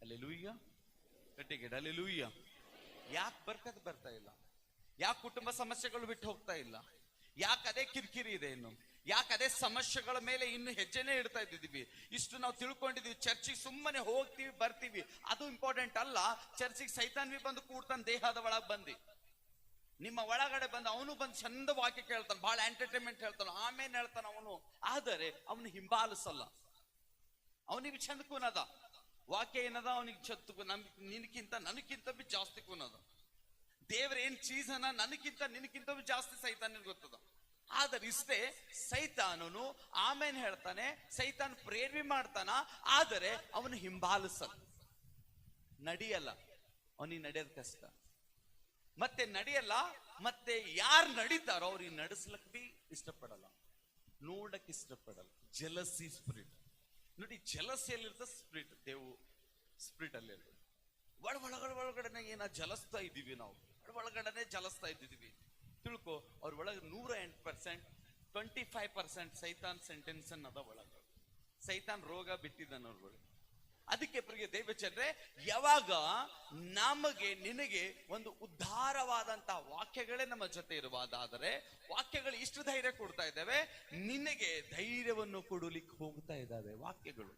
Alleluia, ಗಟ್ಟಿಗೆ alleluia. ಯಾಕೆ ಬರ್ಕತ್ ಬರ್ತಾ ಇಲ್ಲ? ಯಾಕೆ ಕುಟುಂಬ ಸಮಸ್ಯೆಗಳು ಬಿಟ್ಟು ಹೋಗ್ತಾ ಇಲ್ಲ? ಯಾಕೆ ಅದೇ ಕಿರಿಕಿರಿ ಇದೆ? ಇನ್ನು ಯಾಕೆ ಅದೇ ಸಮಸ್ಯೆಗಳ ಮೇಲೆ ಇನ್ನು ಹೆಜ್ಜೆನೇ ಇಡ್ತಾ ಇದ್ದೀವಿ? ಇಷ್ಟು ನಾವು ತಿಳ್ಕೊಂಡಿದೀವಿ, ಚರ್ಚಿಗೆ ಸುಮ್ಮನೆ ಹೋಗ್ತೀವಿ ಬರ್ತೀವಿ, ಅದು ಇಂಪಾರ್ಟೆಂಟ್ ಅಲ್ಲ. ಚರ್ಚಿಗೆ ಸೈತಾನ್ವಿ ಬಂದು ಕೂಡ್ತಾನೆ, ದೇಹದ ಒಳಗೆ ಬಂದು ನಿಮ್ಮ ಒಳಗಡೆ ಬಂದು ಅವನು ಬಂದು ಚಂದ ವಾಕ್ಯ ಕೇಳ್ತಾನೆ, ಬಹಳ ಎಂಟರ್ಟೈನ್ಮೆಂಟ್ ಹೇಳ್ತಾನೆ, ಆಮೇಲೆ ಹೇಳ್ತಾನೆ ಅವನು. ಆದರೆ ಅವನು ಹಿಂಬಾಲಿಸಲ್ಲ. ಅವನಿಗೆ ಚಂದ ಕೂನದ ವಾಕ್ಯ ಏನದ, ಅವನಿಗೆ ಚತ್ತು ನಿನಕ್ಕಿಂತ ನನಕ್ಕಿಂತ ಬಿ ಜಾಸ್ತಿ ಕೂನದ. ದೇವ್ರ ಏನ್ ಚೀಸ್ ಅನ್ನ ನನಕ್ಕಿಂತ ನಿನಕ್ಕಿಂತ ಬಿ ಜಾಸ್ತಿ ಸೈತಾನ ಗೊತ್ತದ. ಆದ್ರೆ ಇಷ್ಟೇ, ಸೈತಾನನು ಆಮೇಲೆ ಹೇಳ್ತಾನೆ, ಸೈತಾನ್ ಪ್ರೇರಣೆ ಮಾಡ್ತಾನ, ಆದರೆ ಅವನು ಹಿಂಬಾಲಿಸಲ್ಲ, ನಡಿಯಲ್ಲ. ಅವನಿಗೆ ನಡೆಯೋದು ಕಷ್ಟ, ಮತ್ತೆ ನಡೆಯಲ್ಲ. ಮತ್ತೆ ಯಾರು ನಡೀತಾರೋ ಅವ್ರಿಗೆ ನಡೆಸ್ಲಕ್ ಬಿ ಇಷ್ಟಪಡಲ್ಲ, ನೋಡಕ್ ಇಷ್ಟಪಡಲ್ಲ. ಜಲಸಿ ಸ್ಪಿರಿಟ್ ನೋಡಿ, ಜಲಸಿಯಲ್ಲಿರ್ತ ಸ್ಪಿರಿಟ್, ದೇವು ಸ್ಪಿರಿಟ್ ಅಲ್ಲಿ ಒಳಗಡೆ ಏನ ಜಲಸ್ತಾ ಇದ್ದೀವಿ ನಾವು, ಒಳಗಡೆ ಜಲಸ್ತಾ ಇದ್ದೀವಿ. ತಿಳ್ಕೊ, ಅವ್ರ ಒಳಗೆ 108%, 25% ಸೈತಾನ್ ಸೆಂಟೆನ್ಸ್ ಅದ ಒಳಗೆ. ಸೈತಾನ್ ರೋಗ ಬಿಟ್ಟಿದ್ದಾನ ಅವ್ರೊಳಗೆ. ಅದಕ್ಕೆ ಪ್ರಿಯ ದೈವಜನರೇ, ಯಾವಾಗ ನಮಗೆ ನಿನಗೆ ಒಂದು ಉದ್ಧಾರವಾದಂತಹ ವಾಕ್ಯಗಳೇ ನಮ್ಮ ಜೊತೆ ಇರುವುದಾದರೆ, ವಾಕ್ಯಗಳು ಇಷ್ಟು ಧೈರ್ಯ ಕೊಡ್ತಾ ಇದ್ದಾವೆ, ನಿನಗೆ ಧೈರ್ಯವನ್ನು ಕೊಡಲಿಕ್ಕೆ ಹೋಗ್ತಾ ಇದ್ದಾವೆ ವಾಕ್ಯಗಳು.